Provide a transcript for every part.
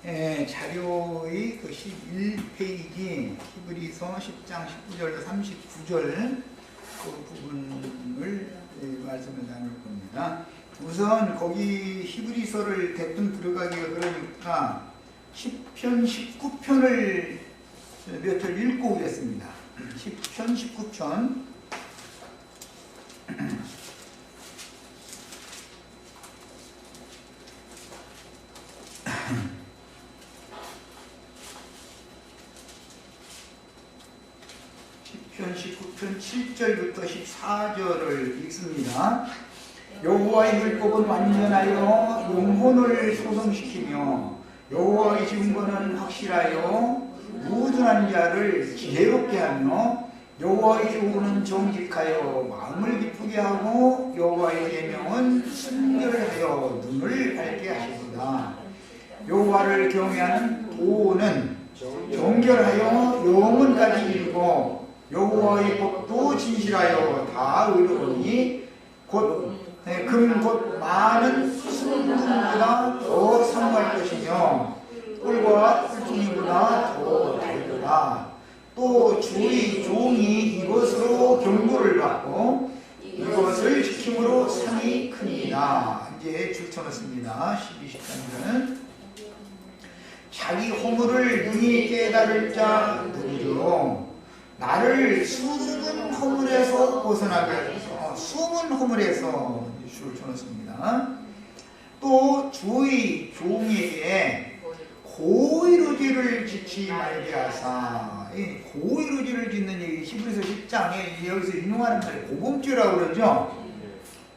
자료의 그 11페이지 히브리서 10장 19절로 39절 그 부분을 말씀을 나눌 겁니다. 우선 거기 히브리서를 대뜸 들어가기가 그러니까 10편 19편을 몇 절 읽고 오겠습니다. 10편 19편 19편 7절부터 14절을 읽습니다. 여호와의 율법은 완전하여 영혼을 소성시키며 여호와의 증거는 확실하여 무둔한 자를 지혜롭게 하며 여호와의 교훈은 정직하여 마음을 기쁘게 하고 여호와의 계명은 순결하여 눈을 밝게 하시도다. 여호와를 경외하는 도는 정결하여 영혼까지 이르고 여호와의 법도 진실하여 다 의로우니 금 곧 많은 순금보다 더 상할 것이며 꿀과 꿀송이보다 더 달도다. 또 주의 종이 이것으로 경고를 받고 이것을 지킴으로 상이 큽니다. 이제 줄쳐놓습니다. 12, 13절은 자기 허물을 능히 깨달을 자 누구요? 나를 숨은 허물에서 벗어나게 해서 숨은 허물에서 줄을 쳐놓습니다. 또 주의 종에게 고의로지를 짓지 말게 하사. 이 고의로지를 짓는 얘기 히브리서 10장에 여기서 인용하는 말이 고범죄라고 그러죠.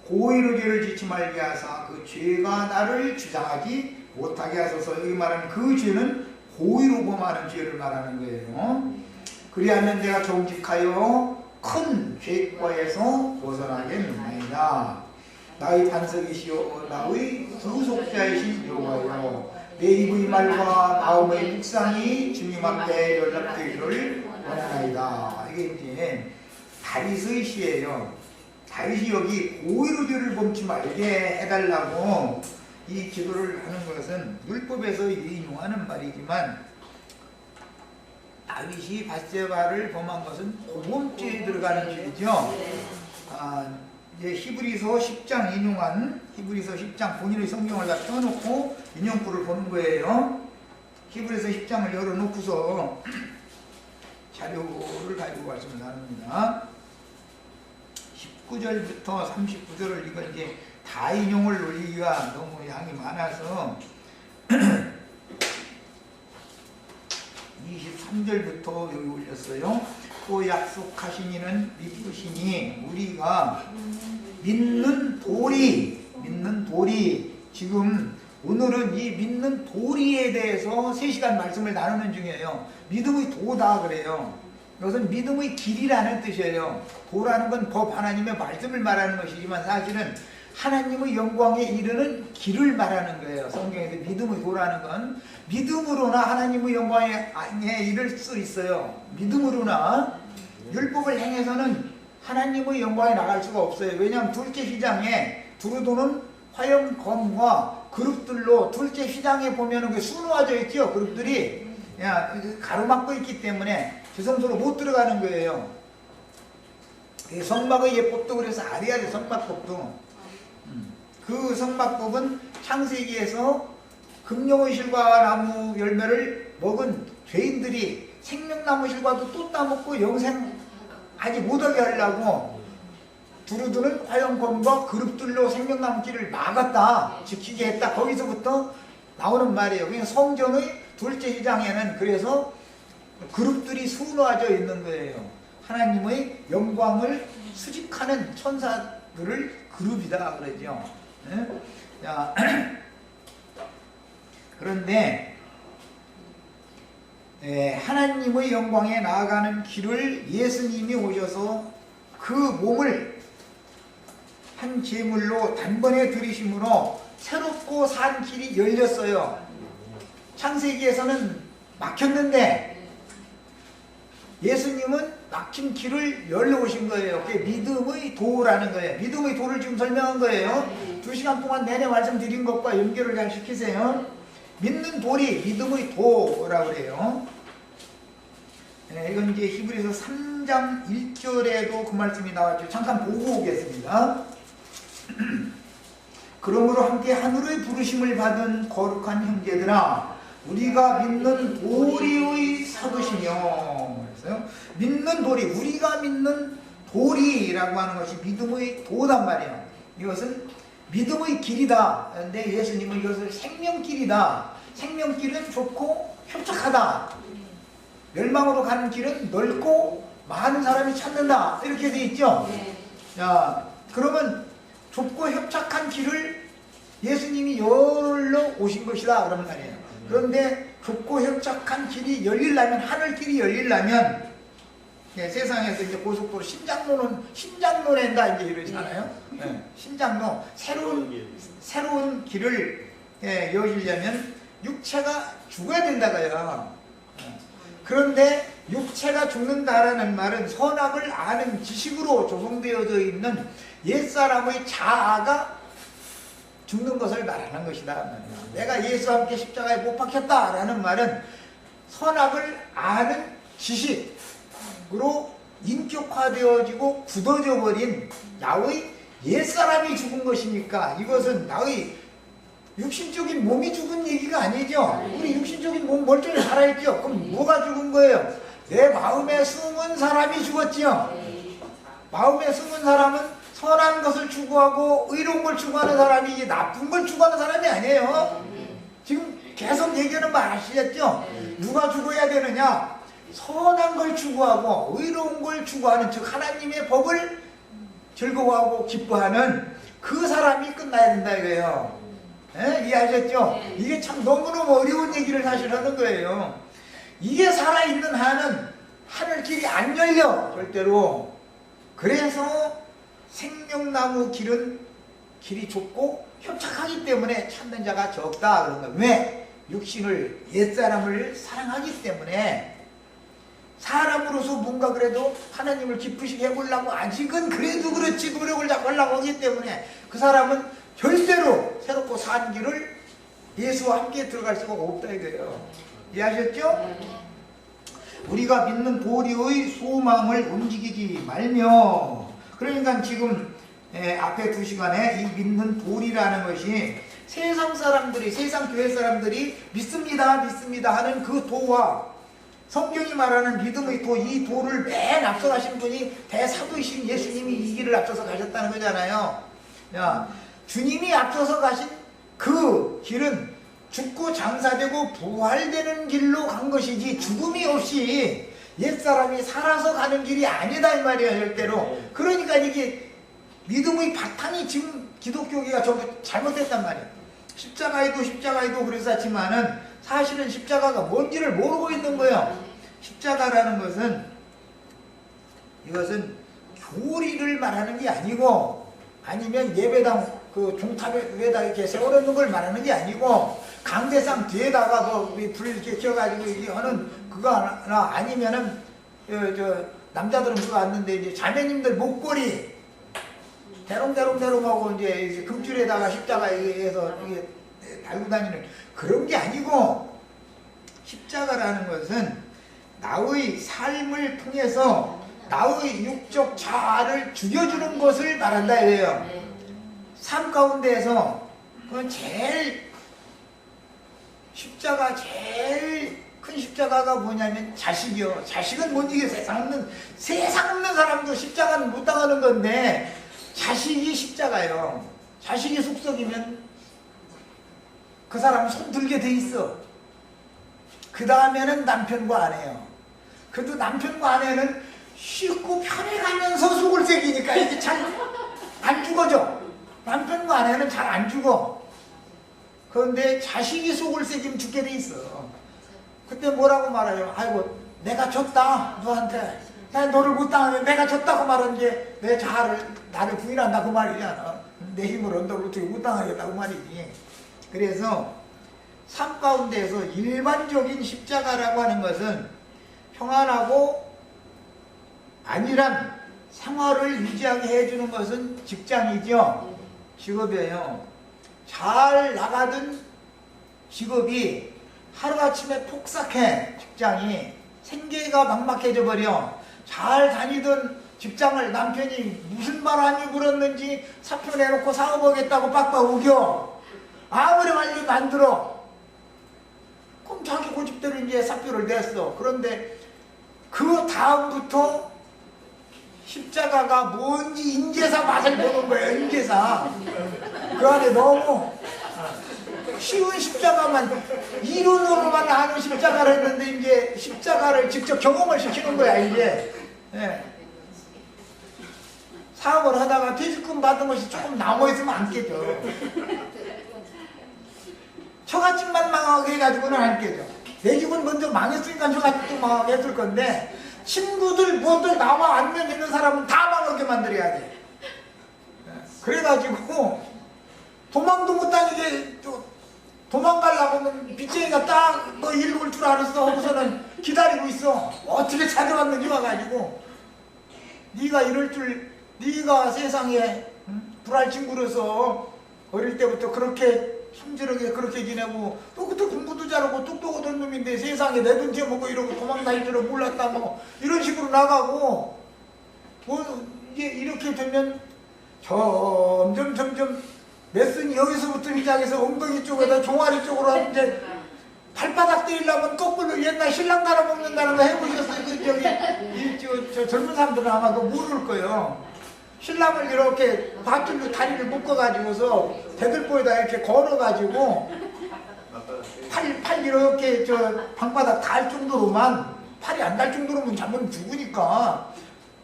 고의로지를 짓지 말게 하사 그 죄가 나를 주장하지 못하게 하소서. 여기 말하는 그 죄는 고의로 범하는 죄를 말하는 거예요. 그리하면 내가 정직하여 큰 죄과에서 벗어나겠나이다. 나의 반석이시오 나의 구속자이신 여호와여 내 입의 말과 마음의 묵상이 주님 앞에 연락되기를 원하나이다. 이게 이제 다윗의 시예요. 다윗이 여기 고의로 죄를 범치 말게 해달라고 이 기도를 하는 것은 율법에서 인용하는 말이지만 다윗이 밧세바를 범한 것은 고범죄에 들어가는 죄죠. 이제 히브리서 10장 인용한 히브리서 10장 본인의 성경을 다 펴놓고 인용구를 보는 거예요. 히브리서 10장을 열어놓고서 자료를 가지고 말씀을 나눕니다. 19절부터 39절을 이거 이제 다 인용을 올리기가 너무 양이 많아서 23절부터 여기 올렸어요. 또 약속하신 이는 믿으시니 우리가 믿는 도리 지금 오늘은 이 믿는 도리에 대해서 3시간 말씀을 나누는 중이에요. 믿음의 도다 그래요. 이것은 믿음의 길이라는 뜻이에요. 도라는 건 법 하나님의 말씀을 말하는 것이지만 사실은 하나님의 영광에 이르는 길을 말하는 거예요. 성경에서 믿음의 도라는 건 믿음으로나 하나님의 영광에 이를 수 있어요. 믿음으로나. 율법을 행해서는 하나님의 영광에 나갈 수가 없어요. 왜냐하면 둘째 휘장에 두루 도는 화염검과 그룹들로 둘째 휘장에 보면은 그 수놓아져 있죠. 그룹들이 가로막고 있기 때문에 지성소로 못 들어가는 거예요. 성막의 예법도 그래서 알아야 돼. 성막법도. 그 성막법은 창세기에서 금령의 실과 나무 열매를 먹은 죄인들이 생명나무 실과도 또 따먹고 영생하지 못하게 하려고 두루두는 화염검과 그룹들로 생명나무 길을 막았다. 지키게 했다. 거기서부터 나오는 말이에요. 그냥 성전의 둘째 휘장에는 그래서 그룹들이 수놓아져 있는 거예요. 하나님의 영광을 수집하는 천사들을 그룹이다 그러죠. 자, 그런데 하나님의 영광에 나아가는 길을 예수님이 오셔서 그 몸을 한 제물로 단번에 들이심으로 새롭고 산 길이 열렸어요. 창세기에서는 막혔는데 예수님은 막힌 길을 열어오신 거예요. 그게 믿음의 도라는 거예요. 믿음의 도를 지금 설명한 거예요. 2시간 동안 내내 말씀드린 것과 연결을 잘 시키세요. 믿는 도리, 믿음의 도라고 그래요. 이건 이제 히브리서 3장 1절에도 그 말씀이 나왔죠. 잠깐 보고 오겠습니다. 그러므로 함께 하늘의 부르심을 받은 거룩한 형제들아, 우리가 믿는 도리의 사도시며, 그랬어요. 믿는 도리, 우리가 믿는 도리라고 하는 것이 믿음의 도단 말이에요. 이것은 믿음의 길이다. 근데 예수님은 이것을 생명길이다. 생명길은 좁고 협착하다. 멸망으로 가는 길은 넓고 많은 사람이 찾는다. 이렇게 돼 있죠. 자, 그러면 좁고 협착한 길을 예수님이 열러 오신 것이다. 그런 말이에요. 그런데 좁고 협착한 길이 열리려면, 하늘길이 열리려면, 세상에서 이제 고속도로 신장로 낸다 이제 이러잖아요. 신장로, 새로운 길을 여시려면 육체가 죽어야 된다고요. 그런데 육체가 죽는다라는 말은 선악을 아는 지식으로 조성되어져 있는 옛사람의 자아가 죽는 것을 말하는 것이다. 내가 예수와 함께 십자가에 못 박혔다라는 말은 선악을 아는 지식으로 인격화되어지고 굳어져 버린 나의 옛사람이 죽은 것이니까, 이것은 나의 육신적인 몸이 죽은 얘기가 아니죠. 우리 육신적인 몸 멀쩡히 살아있죠. 그럼 뭐가 죽은 거예요? 내 마음에 숨은 사람이 죽었지요. 마음에 숨은 사람은 선한 것을 추구하고 의로운 걸 추구하는 사람이지 나쁜 걸 추구하는 사람이 아니에요. 지금 계속 얘기하는 말 아시겠죠? 누가 죽어야 되느냐? 선한 걸 추구하고 의로운 걸 추구하는, 즉 하나님의 법을 즐거워하고 기뻐하는 그 사람이 끝나야 된다 이거예요. 이해하셨죠? 이게 참 너무너무 어려운 얘기를 사실 하는 거예요. 이게 살아있는 한은 하늘길이 안 열려, 절대로. 그래서 생명나무 길이 좁고 협착하기 때문에 찾는 자가 적다 그런 거예요. 왜? 육신을, 옛사람을 사랑하기 때문에. 사람으로서 뭔가 그래도 하나님을 기쁘시게 해보려고 아직은 그래도 그렇지 노력을 자꾸 하려고 하기 때문에 그 사람은 절대로 새롭고 산 길을 예수와 함께 들어갈 수가 없다 이거예요. 이해하셨죠? 우리가 믿는 도리의 소망을 움직이지 말며, 그러니까 지금 앞에 2시간에 이 믿는 도리라는 것이 세상 사람들이, 세상 교회 사람들이 믿습니다 하는 그 도와 성경이 말하는 믿음의 도, 이 도를 맨 앞서 가신 분이 대사도이신 예수님이 이 길을 앞서서 가셨다는 거잖아요. 주님이 앞서서 가신 그 길은 죽고 장사되고 부활되는 길로 간 것이지 죽음이 없이 옛사람이 살아서 가는 길이 아니다 이 말이에요, 절대로. 그러니까 이게 믿음의 바탕이 지금 기독교계가 전부 잘못됐단 말이에요. 십자가에도 그랬었지만은 사실은 십자가가 뭔지를 모르고 있는 거예요. 십자가라는 것은, 이것은 교리를 말하는 게 아니고, 아니면 예배당 그 종탑 위에다 이렇게 세워놓는 걸 말하는 게 아니고, 강대상 뒤에다가 불 이렇게 켜가지고 하는 그거 하나, 아니면은 남자들은 그거 왔는데 이제 자매님들 목걸이 대롱대롱하고 이제 금줄에다가 십자가에서 이게 달고 다니는 그런 게 아니고, 십자가라는 것은 나의 삶을 통해서 나의 육적 자아를 죽여주는 것을 말한다 이래요. 삶 가운데에서 그건 제일 큰 십자가가 뭐냐면 자식이요. 자식은 못 이겨. 세상 없는 사람도 십자가는 못 당하는 건데 자식이 십자가요. 자식이 속썩이면 그 사람은 손 들게 돼 있어. 그 다음에는 남편과 아내요. 그래도 남편과 아내는 쉽고 편해가면서 속을 새기니까 이게 잘 안 죽어져. 남편과 아내는 잘 안 죽어. 그런데 자식이 속을 새기면 죽게 돼 있어. 그때 뭐라고 말해요? 아이고 내가 졌다 너한테. 나 너를 못 당하면 내가 졌다고 말하는데 내 자아를 나를 부인한다 그 말이잖아. 내 힘으로 너를 어떻게 못 당하겠다고 말이지. 그래서 삶 가운데에서 일반적인 십자가라고 하는 것은 평안하고 안일한 생활을 유지하게 해주는 것은 직장이죠. 직업이에요. 잘 나가든 직업이 하루아침에 폭삭해. 직장이 생계가 막막해져 버려. 잘 다니던 직장을 남편이 무슨 바람이 불었는지 사표 내놓고 사업하겠다고 빡빡 우겨. 아무리 말리 만들어. 그럼 자기 고집대로 이제 사표를 냈어. 그런데 그 다음부터 십자가가 뭔지 인제사 맛을 보는 거예요. 인제사. 그 안에 너무 쉬운 십자가만 이론으로만 아는 십자가를 했는데 이제 십자가를 직접 경험을 시키는 거야. 이제 예. 사업을 하다가 퇴직금 받은 것이 조금 남아있으면 안 깨져. 처갓집만 망하게 해가지고는 안 깨져. 내 집은 먼저 망했으니까 처갓집도 망하게 했을 건데 친구들 뭐들 나와 안면 있는 사람은 다 망하게 만들어야 돼. 그래가지고 도망도 못 다니게 도망가려고 하면 빚쟁이가 딱 너 읽을 줄 알았어 하고서는 기다리고 있어. 어떻게 찾아왔는지 와가지고 네가 이럴 줄, 네가 세상에 불알 친구로서 어릴 때부터 그렇게 힘들게 그렇게 지내고 또 그때 공부도 잘하고 똑똑하던 놈인데 세상에 내 돈 지어먹고 이러고 도망다닐 줄은 몰랐다 뭐 이런 식으로 나가고 뭐 이제 이렇게 되면 점점 레슨이 여기서부터 시작해서 엉덩이 쪽에다 종아리 쪽으로 이제 발바닥 때리려면 거꾸로 옛날 신랑 갈아 먹는다는 거 해보셨어요? 저 젊은 사람들은 아마 그거 모를 거예요. 신랑을 이렇게 밧줄로 다리를 묶어가지고서 대들보에다 이렇게 걸어가지고 팔 이렇게 저 방바닥 닿을 정도로만, 팔이 안 닿을 정도로만 잡으면 죽으니까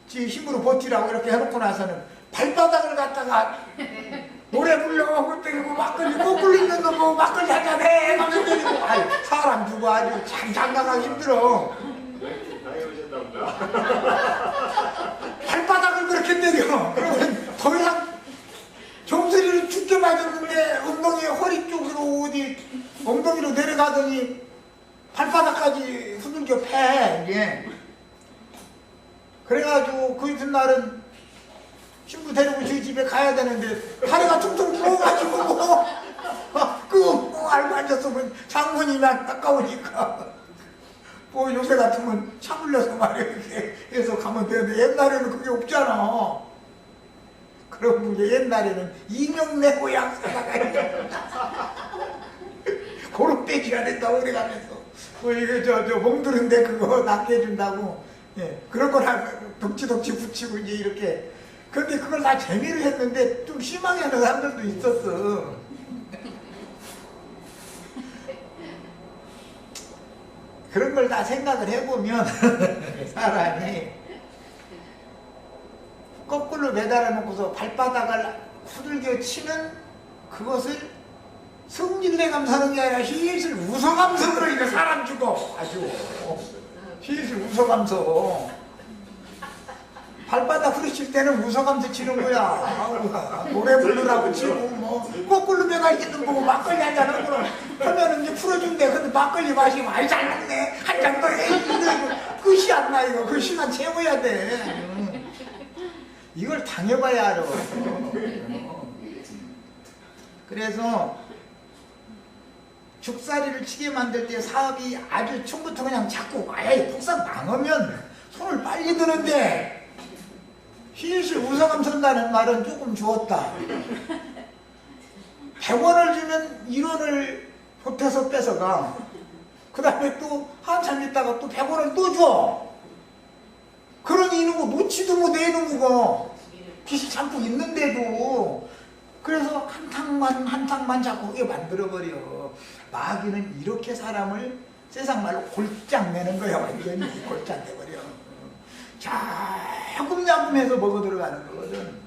지 힘으로 버티라고 이렇게 해놓고 나서는 발바닥을 갖다가 노래 불러하고 때리고 막걸리 거꾸로 있는 거 뭐 막걸리 한잔 해 하면서 때리고 아이 사람 두고 아주 참 장가가기 힘들어. 발바닥을 그렇게 때려. 그러면 더 이상 정수리를 죽게 맞았는데 엉덩이 허리 쪽으로 어디 엉덩이로 내려가더니 발바닥까지 후들겨 패. 이게 그래가지고 그 이튿날은 친구 데리고 저희 집에 가야 되는데 다리가 퉁퉁 부어가지고 알고 앉았으면 장모님이 아까우니까 뭐 요새 같으면 차불려서 말이야 이렇게 해서 가면 되는데 옛날에는 그게 없잖아. 그럼 이제 옛날에는 이명내 약사가 고로 빼기가 된다 오래 가면서 뭐 이게 저 멍들은데 그거 낫게 해준다고 예 그런 거나 덕지덕지 붙이고 이제 이렇게. 근데 그걸 다 재미를 했는데 좀 심하게 하는 사람들도 있었어. 그런 걸 다 생각을 해보면 사람이 거꾸로 매달아 놓고서 발바닥을 후들겨 치는 그것을 성질내감 사는 게 아니라 실실 웃어가면서 그러니까 사람 죽어. 아주 실실 웃어가면서 발바닥 후려칠 때는 웃어가면서 치는 거야. 노래 부르라고 치고 뭐 거꾸로 매달리는 거고 막걸리 한잔 하고 하면은 이제 풀어준대. 근데 막걸리 마시면 아이 잘 먹네 한 잔 더 해. 끝이 안 나. 이거 그 시간 채워야 돼. 이걸 당해봐야 알아. 그래서 죽살이를 치게 만들 때 사업이 아주 처음부터 그냥 자꾸 아예 폭삭 망하면 손을 빨리 드는데 실실 웃어감 선다는 말은 조금 주었다. 100원을 주면 1원을 보태서 뺏어가. 그 다음에 또 한참 있다가 또 100원을 또 줘. 그러니 이놈 거 놓지도 못해 이놈 거. 빚이 자꾸 있는데도. 그래서 한 탕만 자꾸 그게 만들어버려. 마귀는 이렇게 사람을 세상 말로 골장 내는 거야. 완전히 골장 내버려. 자금야금해서 먹어 들어가는 거거든.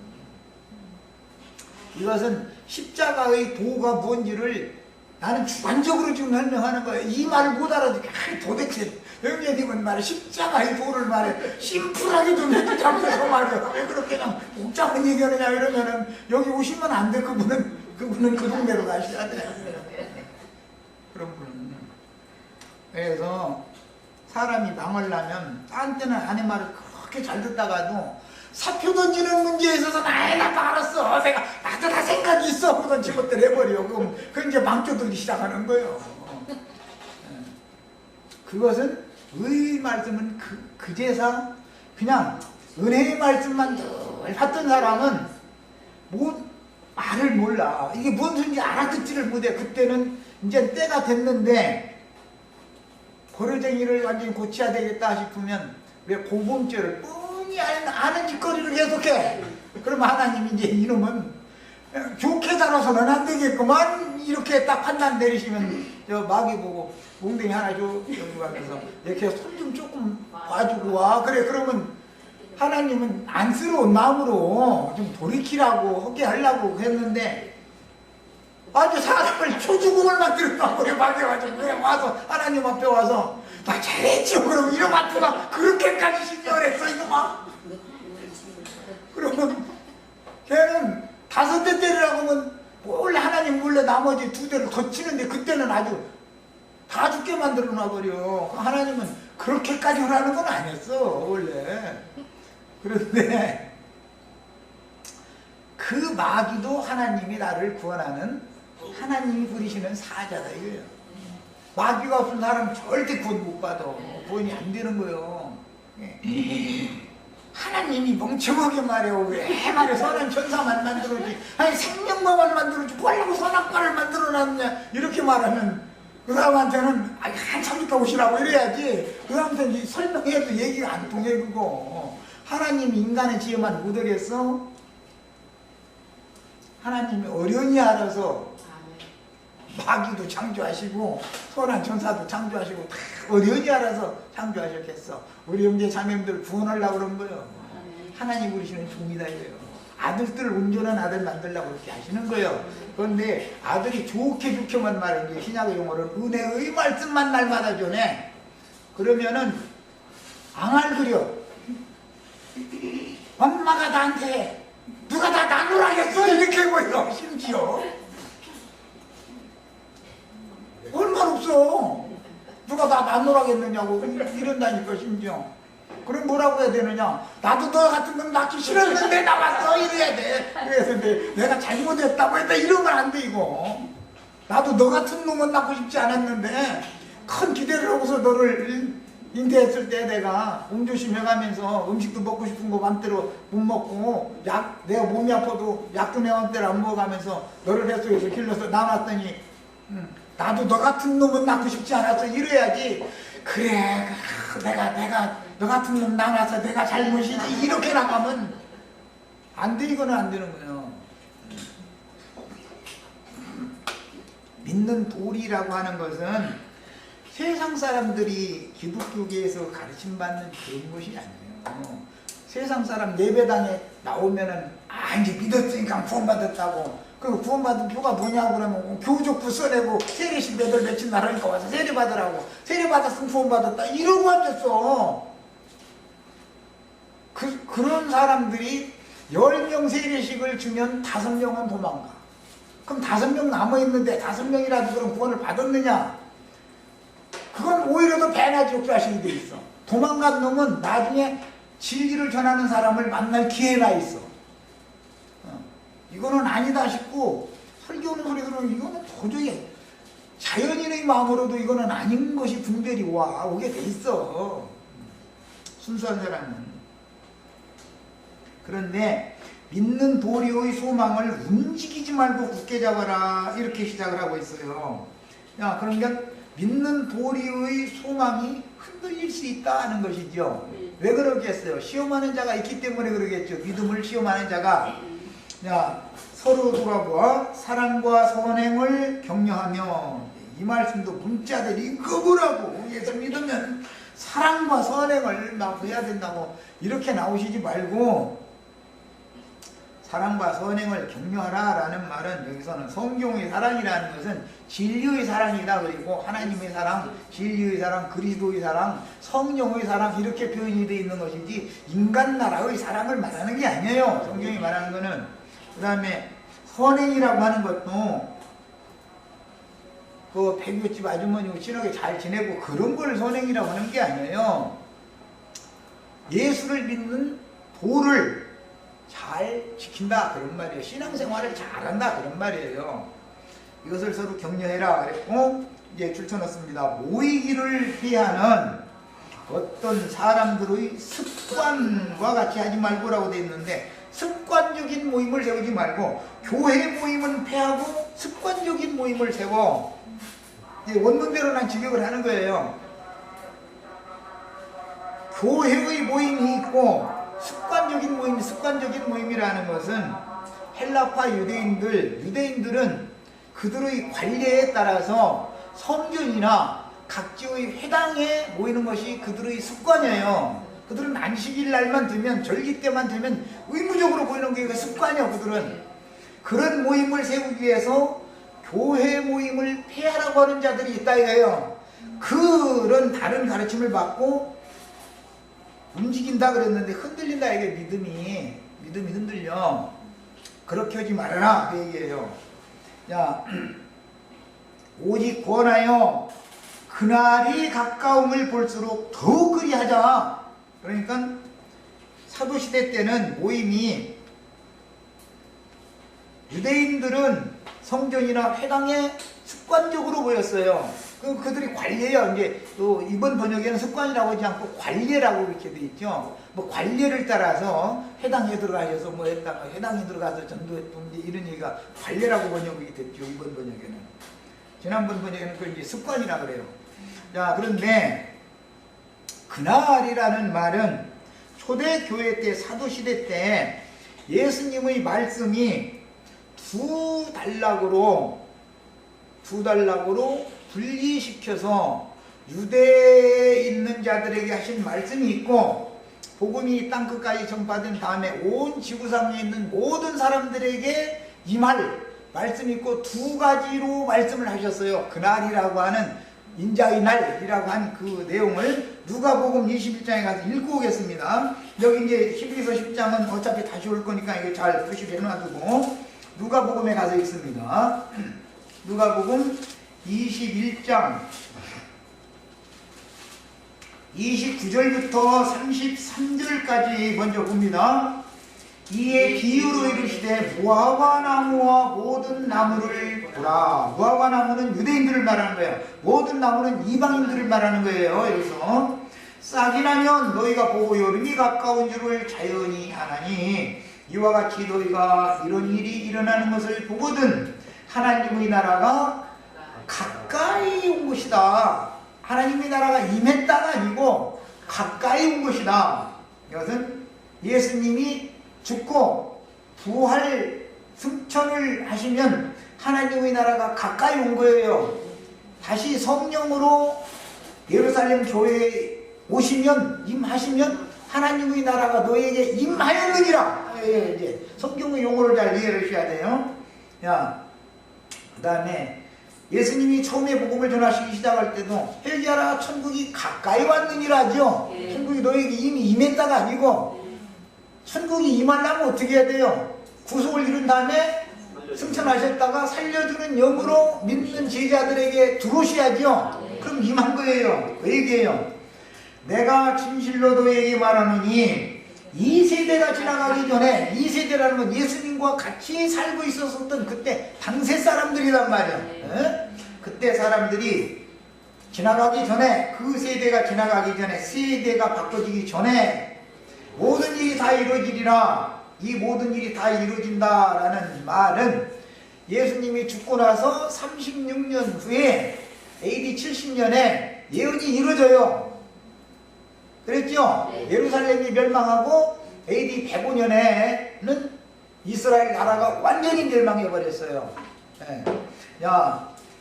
이것은 십자가의 도가 뭔지를 나는 주관적으로 지금 설명하는 거예요. 이 말을 못 알아듣게 도대체 영예님은 말해 십자가의 도를 말해 심플하게 좀 해도 잡혀서 말이야. 왜 그렇게 그냥 복잡한 얘기하느냐 이러면은 여기 오시면 안 돼. 그분은 그 동네로 가셔야 돼. 그런 분은. 그래서 사람이 망하려면 딴 때는 아내 말을 그렇게 잘 듣다가도 사표 던지는 문제에 있어서 나도 알았어. 나도 다 생각이 있어. 그건 집어들 해버려. 그럼 그 이제 망쳐들기 시작하는 거예요. 그것은 의 말씀은 그제서 그냥 은혜의 말씀만 늘 받던 사람은 뭐 말을 몰라. 이게 뭔 소리인지 알아듣지를 못해. 그때는 이제 때가 됐는데 버르쟁이를 완전히 고쳐야 되겠다 싶으면 왜 고범죄를 뻔히 아는 짓거리를 계속해. 그럼 하나님이 이제 이놈은 좋게 자라서는 안 되겠구만 이렇게 딱 판단 내리시면 저 마귀 보고 몽둥이 하나 줘 여기 가면서 이렇게 손 좀 조금 봐주고 와. 그래 그러면 하나님은 안쓰러운 마음으로 좀 돌이키라고 하게 하려고 했는데 아주 사람을 초죽음을 만들었다고 그래 막혀가지고 그냥 와서 하나님 앞에 와서 나 잘했죠. 그럼 이런 마트가 그렇게까지 신경을 했어 이거 막. 그러면 걔는 5대 때리라고 하면 몰래 하나님 몰래 나머지 2대를 더 치는데 그때는 아주 다 죽게 만들어 놔버려. 하나님은 그렇게까지 하라는 건 아니었어 원래. 그런데 그 마귀도 하나님이 나를 구원하는 하나님이 부리시는 사자다 이거예요. 마귀가 없는 사람은 절대 구원 못 받아. 구원이 안 되는 거예요. 하나님이 멍청하게 말해요. 왜 말해 선한 천사만 만들어지 아니 생명만만 만들어지 뭐라고 선악과를 만들어놨냐 이렇게 말하면 그 사람한테는 아니 한참 있다 오시라고 이래야지. 그 사람한테 설명해도 얘기가 안 통해. 그거 하나님이 인간의 지혜만 못하겠어? 하나님이 어련히 알아서 마귀도 창조하시고 선한 천사도 창조하시고 다 어련히 알아서 창조하셨겠어. 우리 형제 자매님들 구원하려고 그런 거예요. 하나님 부르시는 종이다 이거예요. 아들들을 온전한 아들 만들려고 그렇게 하시는 거예요. 그런데 아들이 좋게만 말하는 게 신약의 용어로는 은혜의 말씀만 날마다 전해. 그러면은 앙알 그려. 엄마가 나한테 누가 다 나누라겠어 이렇게 해버려. 심지어 얼마나 없어. 누가 다 나누라겠느냐고 이런다니까 심지어. 그럼 뭐라고 해야 되느냐. 나도 너 같은 놈 낳기 싫었는데 나왔어 이래야 돼. 그래서 내가 잘못했다고 했다 이러면 안 돼 이거. 나도 너 같은 놈은 낳고 싶지 않았는데 큰 기대를 하고서 너를 인대했을 때 내가 몸조심 해가면서 음식도 먹고 싶은 거 맘대로 못 먹고 내가 몸이 아파도 약도 내 맘대로 안 먹어가면서 너를 뱃속에서 길러서 낳았더니 나도 너 같은 놈은 낳고 싶지 않았어 이래야지. 그래 내가 너 같은 놈 낳아서 내가 잘못이지 이렇게 나가면 안 돼. 이거는 안 되는 거예요. 믿는 도리라고 하는 것은 세상 사람들이 기독교계에서 가르침받는 그런 것이 아니에요. 세상 사람 예배당에 나오면은 이제 믿었으니까 구원받았다고. 그 구원받은 표가 뭐냐고 그러면 교족부 써내고 세례식 몇월 며칠 나라니까 와서 세례 받으라고. 세례 받았으면 구원받았다 이러고 앉았어. 그런 사람들이 10명 세례식을 주면 5명은 도망가. 그럼 5명 남아있는데 5명이라도 그럼 구원을 받았느냐? 그건 오히려 더 배나 지옥자식이 돼 있어. 도망간 놈은 나중에 진리를 전하는 사람을 만날 기회가 있어. 이거는 아니다 싶고 설교하는 소리 들으면 이거는 도저히 자연인의 마음으로도 이거는 아닌 것이 분별이 오게 돼 있어. 순수한 사람은. 그런데 믿는 도리의 소망을 움직이지 말고 굳게 잡아라 이렇게 시작을 하고 있어요. 그러니까 믿는 도리의 소망이 흔들릴 수 있다는 것이죠. 왜 그러겠어요? 시험하는 자가 있기 때문에 그러겠죠. 믿음을 시험하는 자가 서로 돌아보아 사랑과 선행을 격려하며. 이 말씀도 문자들이 읽어보라고. 예수 믿으면 사랑과 선행을 막 해야 된다고 이렇게 나오시지 말고 사랑과 선행을 격려하라 라는 말은 여기서는 성경의 사랑이라는 것은 진리의 사랑이다. 그리고 하나님의 사랑, 진리의 사랑, 그리스도의 사랑, 성령의 사랑 이렇게 표현이 되어 있는 것이지 인간 나라의 사랑을 말하는 게 아니에요. 성경이 말하는 거는. 그 다음에 선행이라고 하는 것도 그 배교집 아주머니하고 친하게 잘 지내고 그런 걸 선행이라고 하는 게 아니에요. 예수를 믿는 도를 잘 지킨다 그런 말이에요. 신앙생활을 잘한다 그런 말이에요. 이것을 서로 격려해라 그랬고 이제 줄쳐넣습니다. 모이기를 피하는 어떤 사람들의 습관과 같이 하지 말고라고 되어 있는데, 습관적인 모임을 세우지 말고 교회 모임은 폐하고 습관적인 모임을 세워. 원문대로 난 직역을 하는 거예요. 교회의 모임이 있고 습관적인 모임이라는 것은 헬라파 유대인들은 그들의 관례에 따라서 성전이나 각지의 회당에 모이는 것이 그들의 습관이에요. 그들은 안식일 날만 되면, 절기 때만 되면 의무적으로 모이는 게 습관이에요. 그들은 그런 모임을 세우기 위해서 교회 모임을 폐하라고 하는 자들이 있다 이거예요. 그런 다른 가르침을 받고 움직인다 그랬는데 흔들린다 이게 믿음이 흔들려. 그렇게 하지 말아라 그 얘기예요. 자, 오직 권하여 그날이 가까움을 볼수록 더욱 그리하자. 그러니까 사도시대 때는 모임이, 유대인들은 성전이나 회당에 습관적으로 모였어요. 그들이 관례예요. 이제 또 이번 번역에는 습관이라고 하지 않고 관례라고 이렇게 돼 있죠. 뭐 관례를 따라서 회당에 들어가셔서 뭐 했다가 회당에 들어가서 전도했던 이런 얘기가 관례라고 번역이 됐죠. 이번 번역에는. 지난번 번역에는 그걸 이제 습관이라 그래요. 자, 그런데 그날이라는 말은 초대교회 때, 사도시대 때 예수님의 말씀이 두 단락으로 분리시켜서 유대에 있는 자들에게 하신 말씀이 있고, 복음이 땅끝까지 전파된 다음에 온 지구상에 있는 모든 사람들에게 임할 말씀이 있고, 두 가지로 말씀을 하셨어요. 그날이라고 하는, 인자의 날이라고 한 그 내용을 누가복음 21장에 가서 읽고 오겠습니다. 여기 이제 히브리서 10장은 어차피 다시 올 거니까 이거 잘 표시를 해놔두고 누가복음에 가서 읽습니다. 누가복음 21장 29절부터 33절까지 먼저 봅니다. 이에 비유로 이르시되 무화과 나무와 모든 나무를 보라. 무화과 나무는 유대인들을 말하는 거예요. 모든 나무는 이방인들을 말하는 거예요. 여기서 싹이 나면 너희가 보고 여름이 가까운 줄을 자연히 아나니, 이와 같이 너희가 이런 일이 일어나는 것을 보거든 하나님의 나라가 가까이 온 것이다. 하나님의 나라가 임했다가 아니고 가까이 온 것이다. 이것은 예수님이 죽고 부활 승천을 하시면 하나님의 나라가 가까이 온 거예요. 다시 성령으로 예루살렘 교회에 오시면, 임하시면 하나님의 나라가 너에게 임하였느니라. 이제 성경의 용어를 잘 이해를 하셔야 돼요. 그 다음에 예수님이 처음에 복음을 전하시기 시작할 때도 회개하라 천국이 가까이 왔느니라죠. 천국이 너에게 이미 임했다가 아니고, 천국이 임하려면 어떻게 해야 돼요? 구속을 이룬 다음에 승천하셨다가 살려주는 영으로 믿는 제자들에게 들어오셔야죠. 그럼 임한 거예요. 그 얘기예요. 내가 진실로 너에게 말하노니 이 세대가 지나가기 전에, 이 세대라는 건 예수님과 같이 살고 있었던 그때 당세 사람들이란 말이에요. 그때 사람들이 지나가기 전에, 그 세대가 지나가기 전에, 세대가 바꿔지기 전에 모든 일이 다 이루어지리라. 이 모든 일이 다 이루어진다라는 말은 예수님이 죽고 나서 36년 후에 AD 70년에 예언이 이루어져요. 그랬죠? 예루살렘이 멸망하고 AD 105년에는 이스라엘 나라가 완전히 멸망해버렸어요.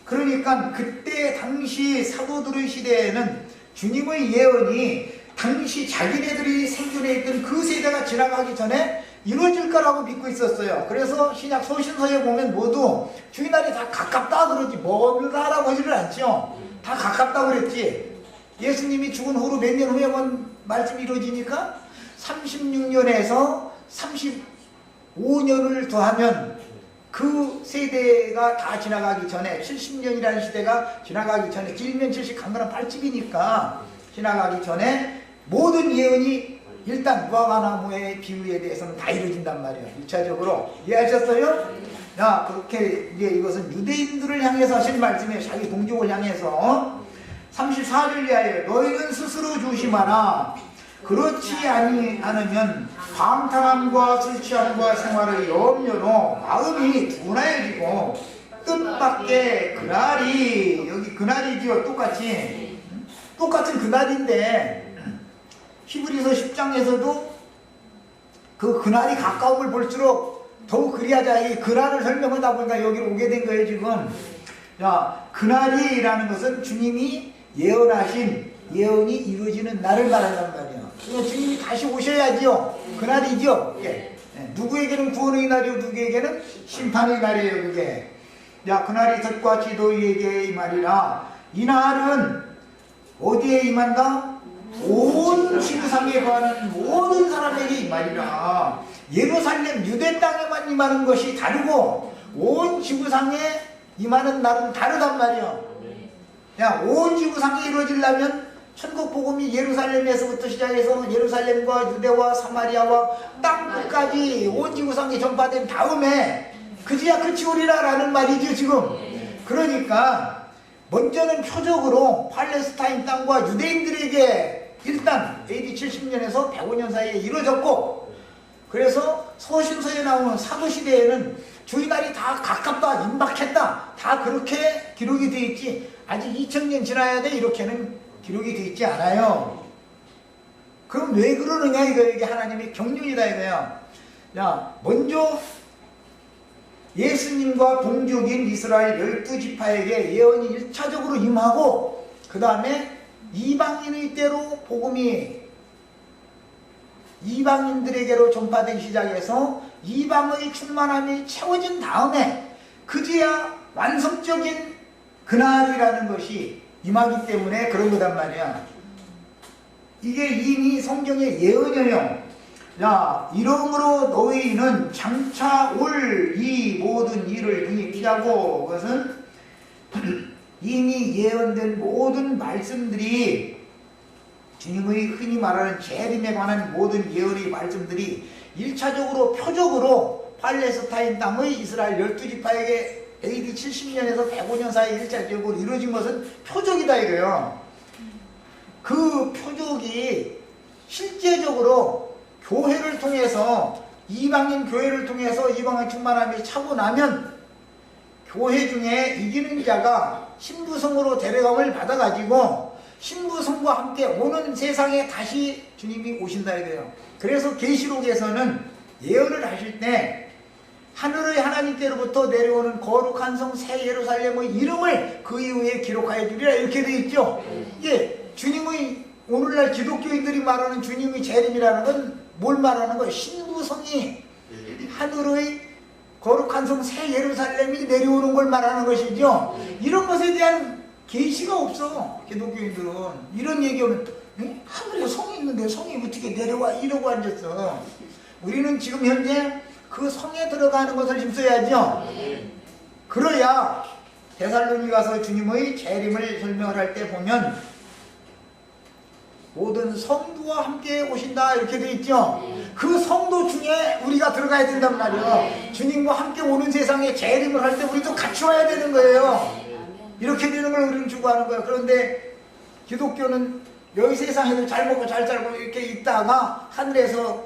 그러니까 그때 당시 사도들의 시대에는 주님의 예언이 당시 자기네들이 생존해 있던 그 세대가 지나가기 전에 이루어질 거라고 믿고 있었어요. 그래서 신약 소신서에 보면 모두 주의 날이 다 가깝다 그러지, 멀다라고 하지를 않죠. 다 가깝다고 그랬지. 예수님이 죽은 후로 몇 년 후에 말씀이 이루어지니까 36년에서 35년을 더하면 그 세대가 다 지나가기 전에, 70년이라는 시대가 지나가기 전에, 길면 70, 간거는 80이니까 지나가기 전에 모든 예언이 일단 무화과나무의 비유에 대해서는 다 이루어진단 말이에요. 1차적으로 이해하셨어요? 야, 그렇게 이제 이것은 유대인들을 향해서 하신 말씀이에요. 자기 동족을 향해서. 34절 이하에 너희는 스스로 조심하라. 그렇지 않으면 방탕함과 술 취함과 생활의 염려로 마음이 둔하여지고 뜻밖의 그날이, 여기 그날이지요. 똑같은 그날인데 히브리서 10장에서도 그 그날이 가까움을 볼수록 더욱 그리하자. 이 그날을 설명하다 보니까 여기로 오게 된 거예요 지금. 자, 그날이라는 것은 주님이 예언하신 예언이 이루어지는 날을 말한단 말이에요. 그러니까 주님이 다시 오셔야지요. 그날이죠. 예. 누구에게는 구원의 날이요, 누구에게는 심판의 날이에요. 그게. 야, 그날이 덫과 지도에게 이 말이라. 이 날은 어디에 임한다? 온 지구상에 거하는 모든 사람에게 이 말이라. 예루살렘 유대 땅에만 임하는 것이 다르고 온 지구상에 임하는 날은 다르단 말이에요. 야, 온 지구상에 이루어지려면 천국 복음이 예루살렘에서부터 시작해서 예루살렘과 유대와 사마리아와 땅 끝까지 온 지구상에 전파된 다음에 그제야 끝이 오리라 라는 말이죠 지금. 그러니까 먼저는 표적으로 팔레스타인 땅과 유대인들에게 일단 AD 70년에서 105년 사이에 이루어졌고, 그래서 서신서에 나오는 사도시대에는 주의 날이 다 가깝다, 임박했다, 다 그렇게 기록이 되어 있지, 아직 2000년 지나야 돼 이렇게는 기록이 되어 있지 않아요. 그럼 왜 그러느냐 이게 하나님의 경륜이다 이거야. 야, 먼저 예수님과 동족인 이스라엘 12지파에게 예언이 1차적으로 임하고, 그 다음에 이방인의 때로 복음이 이방인들에게로 전파되기 시작해서 이방의 충만함이 채워진 다음에 그제야 완성적인 그날이라는 것이 임하기 때문에 그런 거단 말이야. 이게 이미 성경의 예언이에요. 야, 이러므로 너희는 장차 올 이 모든 일을 등에 피하고, 그것은 이미 예언된 모든 말씀들이, 주님의 흔히 말하는 재림에 관한 모든 예언의 말씀들이 1차적으로 표적으로 팔레스타인 땅의 이스라엘 12지파에게 AD 70년에서 105년 사이에 1차적으로 이루어진 것은 표적이다 이거예요. 그 표적이 실제적으로 교회를 통해서, 이방인 교회를 통해서 이방의 충만함이 차고 나면 교회 중에 이기는 자가 신부성으로 데려감을 받아가지고 신부성과 함께 오는 세상에 다시 주님이 오신다 이거예요. 그래서 계시록에서는 예언을 하실 때 하늘의 하나님께로부터 내려오는 거룩한 성 새 예루살렘의 이름을 그 이후에 기록하여 주리라 이렇게 되어 있죠. 이게 주님의, 오늘날 기독교인들이 말하는 주님의 재림이라는 건 뭘 말하는 거예요? 신부성이, 하늘의 거룩한 성 새 예루살렘이 내려오는 걸 말하는 것이죠. 이런 것에 대한 계시가 없어. 기독교인들은 이런 얘기하면 하늘에 성이 있는데 성이 어떻게 내려와 이러고 앉았어. 우리는 지금 현재 그 성에 들어가는 것을 힘써야죠. 그래야 데살로니가서 주님의 재림을 설명을 할 때 보면 모든 성도와 함께 오신다 이렇게 돼 있죠. 그 성도 중에 우리가 들어가야 된단 말이에요. 주님과 함께 오는 세상에 재림을 할 때 우리도 같이 와야 되는 거예요. 이렇게 되는 걸 우리는 추구하는 거예요. 그런데 기독교는 여기 세상에도 잘 먹고 잘 살고 이렇게 있다가 하늘에서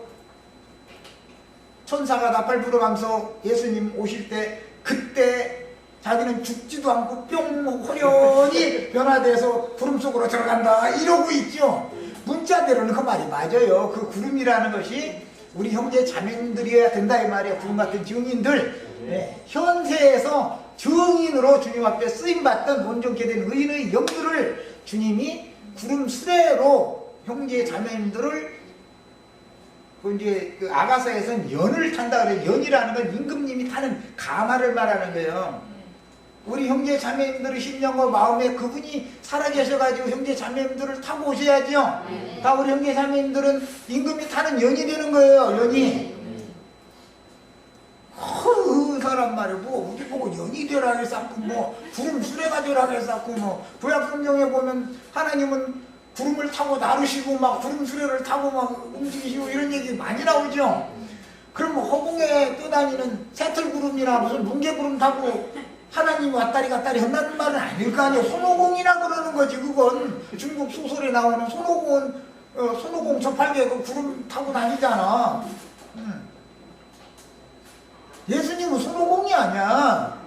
천사가 나팔 불어가면서 예수님 오실 때, 그때 자기는 죽지도 않고 뿅 호련히 변화돼서 구름 속으로 들어간다 이러고 있죠. 문자대로는 그 말이 맞아요. 그 구름이라는 것이 우리 형제 자매님들이어야 된다 이 말이에요. 구름 같은 증인들, 현세에서 증인으로 주님 앞에 쓰임받던 온전케 된 의인의 영들을 주님이 구름 수레로 형제 자매님들을, 이제 그 아가서에서는 연을 탄다 그래요. 연이라는 건 임금님이 타는 가마를 말하는 거예요. 우리 형제 자매님들의 심령과 마음에 그분이 살아계셔가지고 형제 자매님들을 타고 오셔야죠. 다 우리 형제 자매님들은 임금이 타는 연이 되는 거예요. 연이. 그 사람 말이야. 뭐 우리 보고 연이 되라 그랬었고, 뭐 구름 수레가 되라 그랬었고, 뭐 구약 성경에 보면 하나님은 구름을 타고 나르시고 막 구름 수레를 타고 막 움직이시고 이런 얘기 많이 나오죠. 그럼 허공에 떠다니는 새털구름이나 무슨 뭉게구름 타고 하나님 왔다리 갔다리 한다는 말은 아닐 거 아니에요. 손오공이나 그러는 거지. 그건 중국 소설에 나오는 손오공은 손오공 저팔계 그 구름 타고 다니잖아. 예수님은 손오공이 아니야.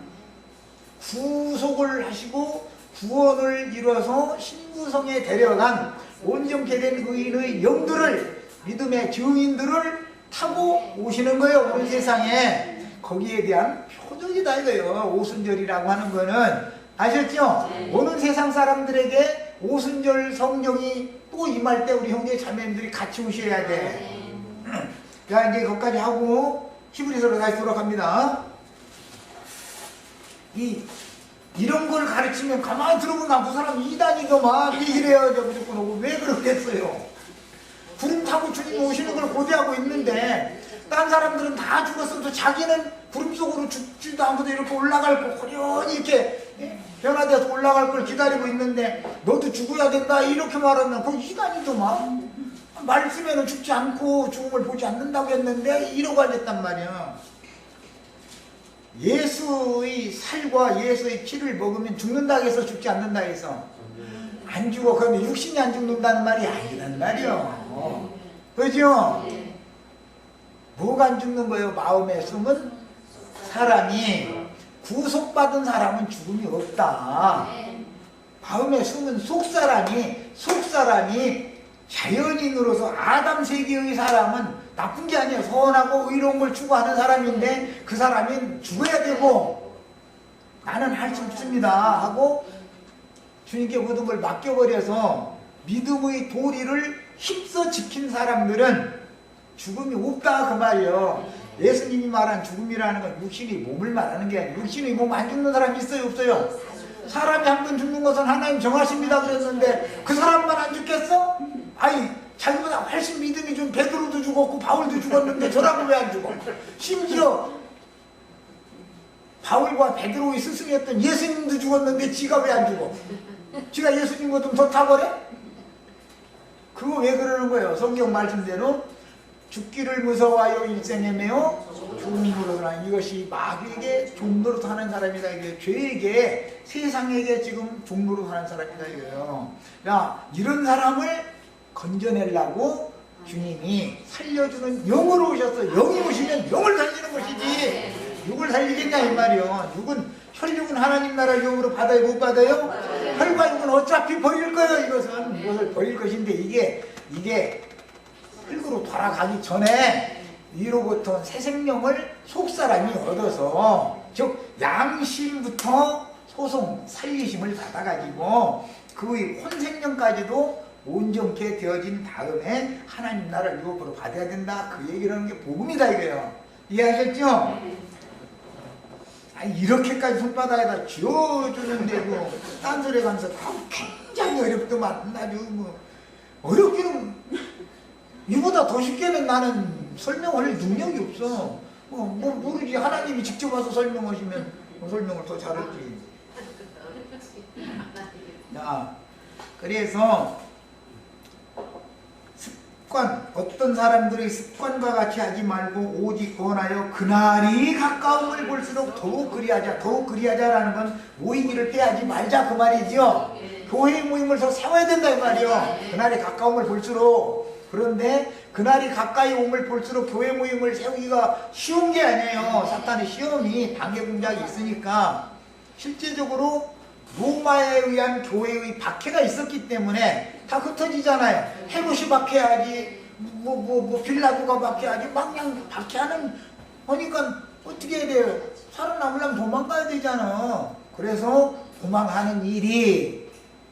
구속을 하시고 구원을 이뤄서 신구성에 데려간 온전케 된 의인의 영들을, 믿음의 증인들을 타고 오시는 거예요. 온 세상에. 거기에 대한 표적이다 이거예요. 오순절이라고 하는 거는. 아셨죠? 오는 세상 사람들에게 오순절 성령이 또 임할 때 우리 형제 자매님들이 같이 오셔야 돼. 자, 이제 거기까지 하고 히브리서로 다시 돌아갑니다. 이런 걸 가르치면 가만히 들어보면 그 사람 이단이더만 이래요. 무조건 오고 왜 그러겠어요? 구름 타고 주님 오시는 걸 고대하고 있는데 딴 사람들은 다 죽었어도 자기는 구름 속으로 죽지도 않고도 이렇게 올라갈 거 호련히 이렇게 변화돼서 올라갈 걸 기다리고 있는데 너도 죽어야 된다 이렇게 말하면 그건 이단이더만. 말씀에는 죽지 않고 죽음을 보지 않는다고 했는데 이러고 앉았단 말이야. 예수의 살과 예수의 피를 먹으면 죽는다 해서 죽지 않는다 해서 안 죽어. 그러면 육신이 안 죽는다는 말이 아니란 말이요. 그죠? 뭐가 안 죽는 거예요? 마음에 숨은 사람이. 구속받은 사람은 죽음이 없다. 마음에 숨은 속사람이 자연인으로서 아담 세계의 사람은 나쁜 게 아니에요. 선하고 의로운 걸 추구하는 사람인데 그 사람이 죽어야 되고 나는 할 수 없습니다 하고 주님께 모든 걸 맡겨버려서 믿음의 도리를 힘써 지킨 사람들은 죽음이 없다 그 말이에요. 예수님이 말한 죽음이라는 건 육신의 몸을 말하는 게 아니에요. 육신의 몸 안 죽는 사람 있어요 없어요? 사람이 한 번 죽는 것은 하나님 정하십니다 그랬는데 그 사람만 안 죽겠어? 아니 자기보다 훨씬 믿음이 좀 베드로도 죽었고 바울도 죽었는데 저라고 왜 안 죽어? 심지어 바울과 베드로의 스승이었던 예수님도 죽었는데 지가 왜 안 죽어? 지가 예수님보다 더 타버려? 그거 왜 그러는 거예요? 성경 말씀대로 죽기를 무서워하여 일생에 매어 종노릇 하는 이것이 마귀에게 종노릇 하는 사람이다. 이게 죄에게 세상에게 지금 종노릇 하는 사람이다 이거예요. 야, 이런 사람을 건져내려고 주님이 살려주는 영으로 오셨어. 영이 오시면 영을 살리는 것이지 육을 살리겠냐 이 말이요. 혈육은 하나님 나라 영으로 받아요 못 받아요? 혈과 육은 어차피 버릴 거예요. 이것을 버릴 것인데 이게 흙으로 돌아가기 전에 위로부터 새 생명을 속사람이 얻어서 즉 양심부터 소송 살리심을 받아가지고 그의 혼생명까지도 온전케 되어진 다음에 하나님 나라를 유업으로 받아야 된다. 그 얘기를 하는 게 복음이다 이거예요. 이해하셨죠? 이렇게까지 손바닥에다 쥐어주는데도 딴소리 가면서 굉장히 어렵더만. 아주 뭐 어렵기는 이보다 더 쉽게는 나는 설명할 능력이 없어. 뭐 모르지. 하나님이 직접 와서 설명하시면 설명을 더 잘할지. 자, 그래서 습관, 어떤 사람들의 습관과 같이 하지 말고 오직 권하여 그날이 가까움을 볼수록 더욱 그리하자라는 건 모이기를 빼하지 말자 그 말이죠. 교회 모임을 더 세워야 된다 이 말이요. 그날이 가까움을 볼수록. 그런데 그날이 가까이 오면 볼수록 교회 모임을 세우기가 쉬운 게 아니에요. 사탄의 시험이 방해 공작이 있으니까. 실제적으로 로마에 의한 교회의 박해가 있었기 때문에 다 흩어지잖아요. 헤롯이 박해하지, 빌라도가 박해하지, 막 그냥 박해하는 거니까 어떻게 해야 돼요? 살아남으려면 도망가야 되잖아. 그래서 도망하는 일이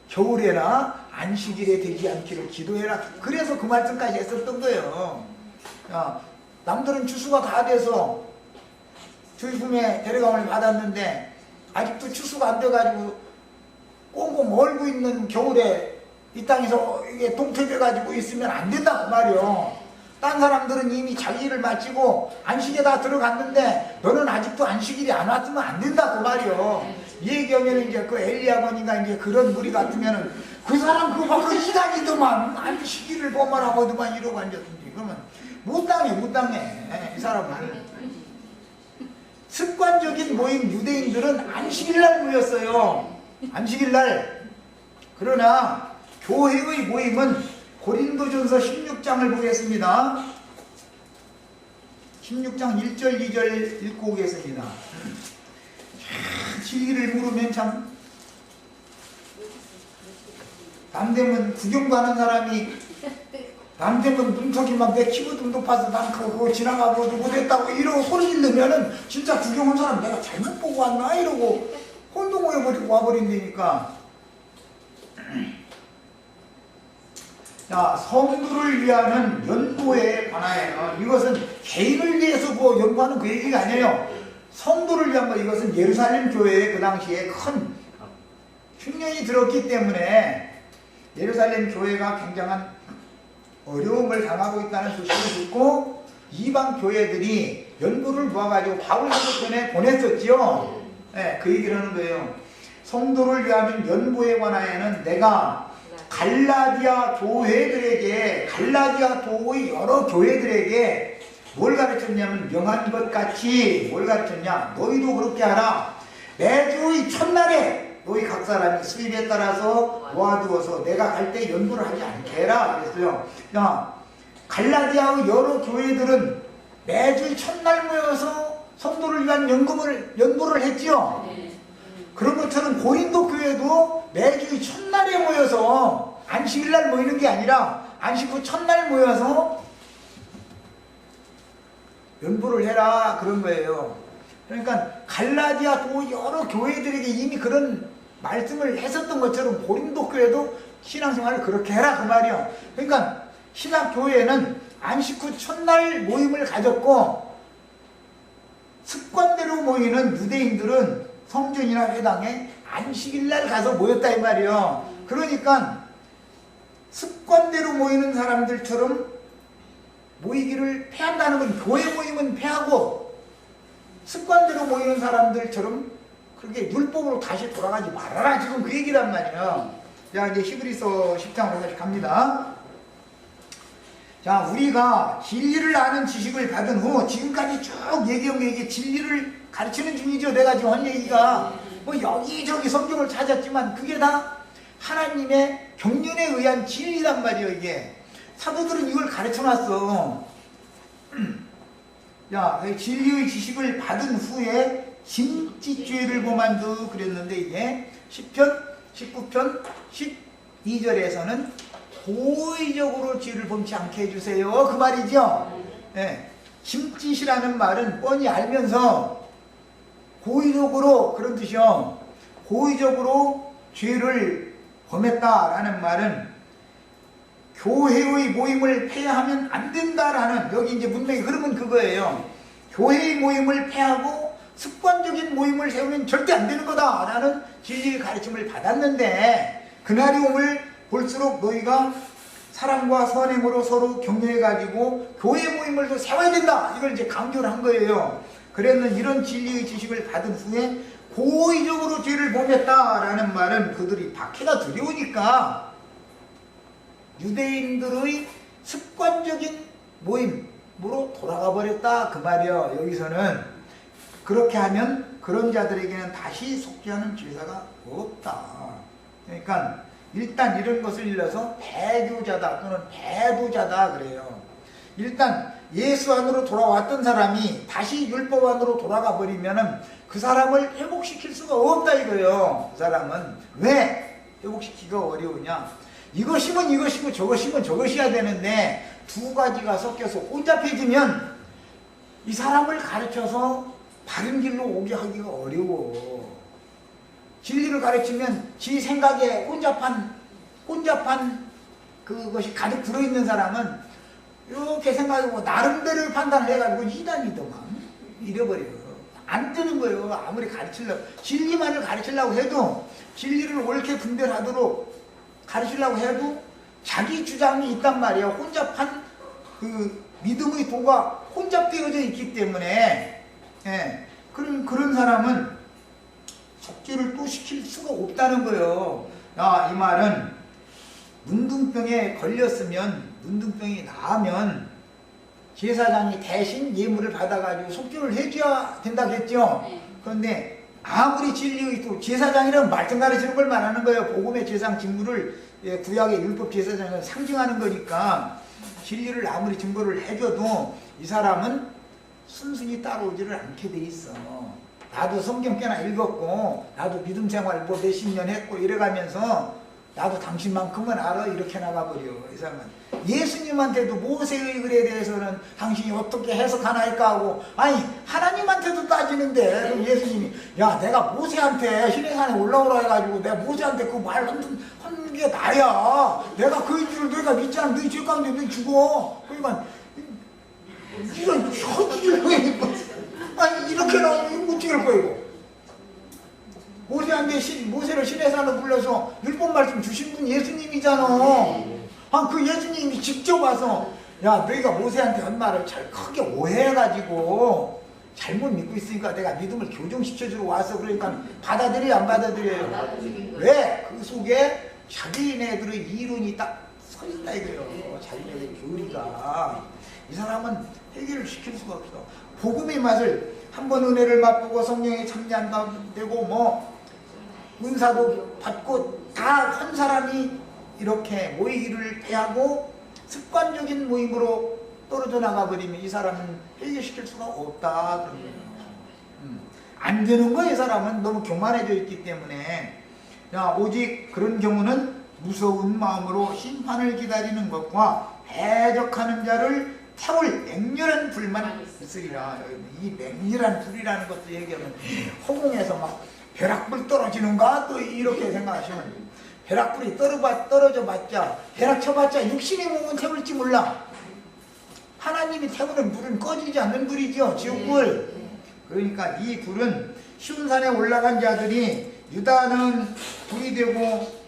겨울에나 안식일에 되지 않기를 기도해라. 그래서 그 말씀까지 했었던 거예요. 야, 남들은 추수가 다 돼서 주님의 데려감을 받았는데 아직도 추수가 안 돼가지고 꽁꽁 얼고 있는 겨울에 이 땅에서 이게 동태돼가지고 있으면 안 된다 그 말이요. 딴 사람들은 이미 자기 일을 마치고 안식에 다 들어갔는데 너는 아직도 안식일이 안 왔으면 안 된다 그 말이요. 이 얘기하면 이제 그 엘리야건인가 이제 그런 무리 같으면은 그 사람 그거 바로 이단이더만. 아니 시기를 범하라고더만 이러고 앉았는지. 그러면 못 당해. 이 사람은. 습관적인 모임 유대인들은 안식일날 모였어요. 안식일날. 그러나 교회의 모임은 고린도전서 16장을 보겠습니다. 16장 1절 2절 읽고 오겠습니다. 진리를 모르면 참 남대문 구경 가는 사람이 남대문 문턱이 막 내 키보드 높아서 난 그거 지나가고도 못했다고 이러고 소리 지르면은 진짜 구경한 사람 내가 잘못 보고 왔나 이러고 혼동해버리고 와버린다니까. 자, 성도를 위하는 연보에 관하여 이것은 개인을 위해서 뭐 연보하는 그 얘기가 아니에요. 성도를 위한 거. 이것은 예루살렘 교회에 그 당시에 큰 흉년이 들었기 때문에 예루살렘 교회가 굉장한 어려움을 당하고 있다는 소식을 듣고 이방 교회들이 연보를 모아가지고 바울 사도편에 보냈었지요. 네, 그 얘기를 하는 거예요. 성도를 위하는 연보에 관하여는 내가 갈라디아 교회들에게, 갈라디아 도의 여러 교회들에게 뭘 가르쳤냐면 명한 것 같이 뭘 가르쳤냐. 너희도 그렇게 하라. 매주의 첫날에 너희 각 사람이 수입에 따라서 모아두어서 내가 갈 때 연보를 하지 않게 해라 그랬어요. 야, 갈라디아의 여러 교회들은 매주의 첫날 모여서 성도를 위한 연보를 했지요. 그런 것처럼 고린도 교회도 매주의 첫날에 모여서 안식일날 모이는 게 아니라 안식 후 첫날 모여서 연보를 해라 그런 거예요. 그러니까 갈라디아 도 여러 교회들에게 이미 그런 말씀을 했었던 것처럼 고린도 교회도 신앙생활을 그렇게 해라 그 말이요. 그러니까 신학교회는 안식 후 첫날 모임을 가졌고 습관대로 모이는 유대인들은 성전이나 회당에 안식일날 가서 모였다 이 말이에요. 그러니까 습관대로 모이는 사람들처럼 모이기를 패한다는 건 교회 모임은 패하고 습관대로 모이는 사람들처럼 그렇게 율법으로 다시 돌아가지 말아라 지금 그 얘기란 말이에요. 자, 이제 히브리서 10장으로 다시 갑니다. 자, 우리가 진리를 아는 지식을 받은 후 지금까지 쭉 얘기한 게 이게 진리를 가르치는 중이죠. 내가 지금 한 얘기가 뭐 여기저기 성경을 찾았지만 그게 다 하나님의 경륜에 의한 진리란 말이에요. 이게 사도들은 이걸 가르쳐놨어. 야, 진리의 지식을 받은 후에 짐짓죄를 범한도 그랬는데 이게 10편, 19편, 12절에서는 고의적으로 죄를 범치 않게 해주세요 그 말이죠. 네. 짐짓이라는 말은 뻔히 알면서 고의적으로 그런 뜻이요. 고의적으로 죄를 범했다라는 말은 교회의 모임을 폐하면 안 된다라는 여기 이제 문맥의 흐름은 그거예요. 교회의 모임을 폐하고 습관적인 모임을 세우면 절대 안 되는 거다라는 진리의 가르침을 받았는데 그날이 오늘 볼수록 너희가 사랑과 선행으로 서로 격려해가지고 교회 모임을 더 세워야 된다 이걸 이제 강조를 한 거예요. 그랬는 이런 진리의 지식을 받은 후에 고의적으로 죄를 범했다라는 말은 그들이 박해가 두려우니까 유대인들의 습관적인 모임으로 돌아가 버렸다 그 말이에요. 여기서는 그렇게 하면 그런 자들에게는 다시 속죄하는 제사가 없다. 그러니까 일단 이런 것을 일러서 배교자다 또는 배도자다 그래요. 일단 예수 안으로 돌아왔던 사람이 다시 율법 안으로 돌아가 버리면은 그 사람을 회복시킬 수가 없다 이거예요. 그 사람은 왜 회복시키기가 어려우냐? 이것이면 이것이고 저것이면 저것이야 되는데 두 가지가 섞여서 혼잡해지면 이 사람을 가르쳐서 바른 길로 오게 하기가 어려워. 진리를 가르치면 지 생각에 혼잡한 그것이 가득 들어있는 사람은 이렇게 생각하고 나름대로 판단을 해가지고 이단이더만 잃어버려요. 안 되는 거예요. 아무리 가르치려고 진리만을 가르치려고 해도 진리를 옳게 분별하도록 가르치려고 해도 자기 주장이 있단 말이에요. 혼잡한 그 믿음의 도가 혼잡되어져 있기 때문에 그런 사람은 속죄를 또 시킬 수가 없다는 거예요. 이 말은 문둥병에 걸렸으면, 문둥병이 나으면 제사장이 대신 예물을 받아가지고 속죄를 해줘야 된다겠죠. 그런데 아무리 진리의 또 제사장이라면 말씀 가르치는 걸 말하는 거예요. 복음의 제사장 직무를 구약의 율법 제사장을 상징하는 거니까 진리를 아무리 증거를 해줘도 이 사람은 순순히 따라오지를 않게 돼 있어. 나도 성경 꽤나 읽었고 나도 믿음 생활 뭐 몇십 년 했고 이래가면서 나도 당신만큼은 알아 이렇게 나가버려. 이 사람은 예수님한테도 모세의 글에 대해서는 당신이 어떻게 해석하나이까 하고, 아니 하나님한테도 따지는데 그럼 예수님이 야 내가 모세한테 시내산에 올라오라 해가지고 내가 모세한테 그 말 하는 게 나야. 내가 그인 줄 너희가 믿지 않으면 너희 죄 가운데 너희 죽어. 그러니까 이런 혀지를 아니 이렇게 나오면 어떻게 할 거예요? 모세를 시내산으로 불러서 율법 말씀 주신 분 예수님이잖아. 그 예수님이 직접 와서 야 너희가 모세한테 한 말을 잘 크게 오해해가지고 잘못 믿고 있으니까 내가 믿음을 교정시켜주러 와서 그러니까 받아들여요 안 받아들여요? 왜? 그 속에 자기네들의 이론이 딱 서 있다 이거예요. 자기네들의 교리가. 이 사람은 해결을 시킬 수가 없어. 복음의 맛을 한번 은혜를 맛보고 성령에 참여한다 되고 뭐 은사도 받고 다 한 사람이 이렇게 모이기를 패하고 습관적인 모임으로 떨어져 나가버리면 이 사람은 해결시킬 수가 없다 그런 거예요. 안 되는 거예요. 이 사람은 너무 교만해져 있기 때문에. 오직 그런 경우는 무서운 마음으로 심판을 기다리는 것과 대적하는 자를 태울 맹렬한 불만 있으리라. 이 맹렬한 불이라는 것도 얘기하면 허공에서 막 벼락불 떨어지는가 또 이렇게 생각하시면 벼락불이 떨어져 봤자 벼락 쳐봤자 육신의 몸은 태울지 몰라. 하나님이 태우는 불은 꺼지지 않는 불이죠. 지옥불. 그러니까 이 불은 시온산에 올라간 자들이 유다는 불이 되고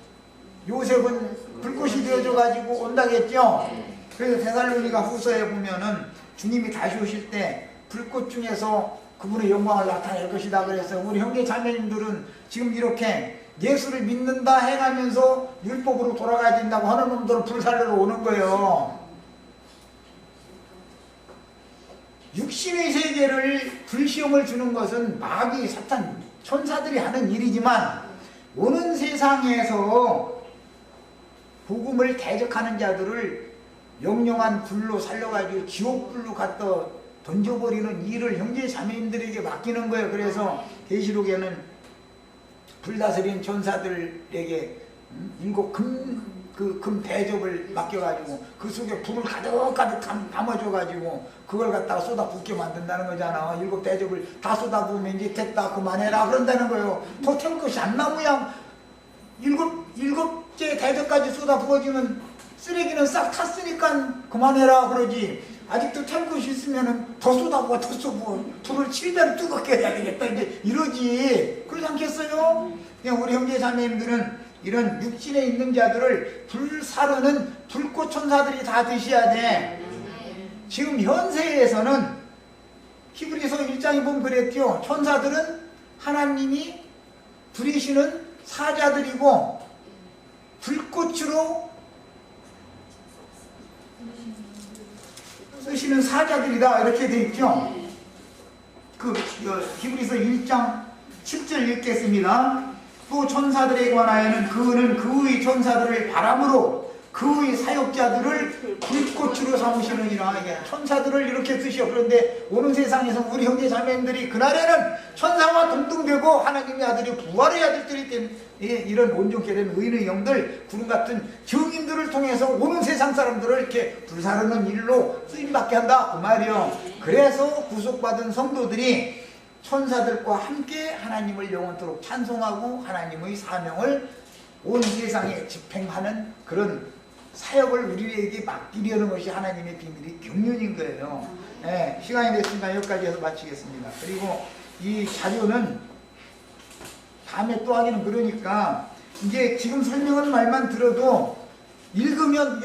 요셉은 불꽃이 되어져 가지고 온다겠죠. 그래서 데살로니가 후서에 보면은 주님이 다시 오실 때 불꽃 중에서 그분의 영광을 나타낼 것이다 그래서 우리 형제 자매님들은 지금 이렇게 예수를 믿는다 해가면서 율법으로 돌아가야 된다고 하는 놈들은 불살르러 오는 거예요. 육신의 세계를 불시험을 주는 것은 마귀, 사탄, 천사들이 하는 일이지만 오는 세상에서 복음을 대적하는 자들을 영영한 불로 살려가지고 지옥불로 갖다 던져버리는 일을 형제 자매님들에게 맡기는 거예요. 그래서 계시록에는 불다스린 천사들에게 일곱 금 대접을 맡겨가지고 그 속에 불을 가득가득 담아줘가지고 그걸 갖다가 쏟아붓게 만든다는 거잖아. 일곱 대접을 다 쏟아부으면 이제 됐다 그만해라 그런다는 거예요. 더 태울 것이 안 나무야. 일곱째 대접까지 쏟아부어지면 쓰레기는 싹 탔으니까 그만해라 그러지. 아직도 태울 것이 있으면 더 쏟아부어 더 쏟아부어 불을 7배로 뜨겁게 해야 되겠다 이제 이러지. 그러지 않겠어요? 그냥 우리 형제 자매님들은 이런 육신에 있는 자들을 불사르는 불꽃 천사들이 다 드셔야 돼. 지금 현세에서는 히브리서 1장에 보면 그랬죠. 천사들은 하나님이 부리시는 사자들이고 불꽃으로 쓰시는 사자들이다 이렇게 돼 있죠. 그 히브리서 1장 7절 읽겠습니다. 또 천사들에 관하여는 그는 그의 천사들을 바람으로 그의 사역자들을 불꽃으로 삼으시느니라. 이게 천사들을 이렇게 쓰시오. 그런데 오는 세상에서 우리 형제 자매님들이 그날에는 천사와 동등되고 하나님의 아들이 부활의 아들들이 된 이런 온전케 된 의인의 영들 구름 같은 증인들을 통해서 오는 세상 사람들을 이렇게 불사르는 일로 쓰임받게 한다 그 말이요. 그래서 구속받은 성도들이 천사들과 함께 하나님을 영원토록 찬송하고 하나님의 사명을 온 세상에 집행하는 그런 사역을 우리에게 맡기려는 것이 하나님의 비밀이 경륜인 거예요. 네, 시간이 됐으니까 여기까지 해서 마치겠습니다. 그리고 이 자료는 다음에 또 하기는 그러니까 이제 지금 설명한 말만 들어도 읽으면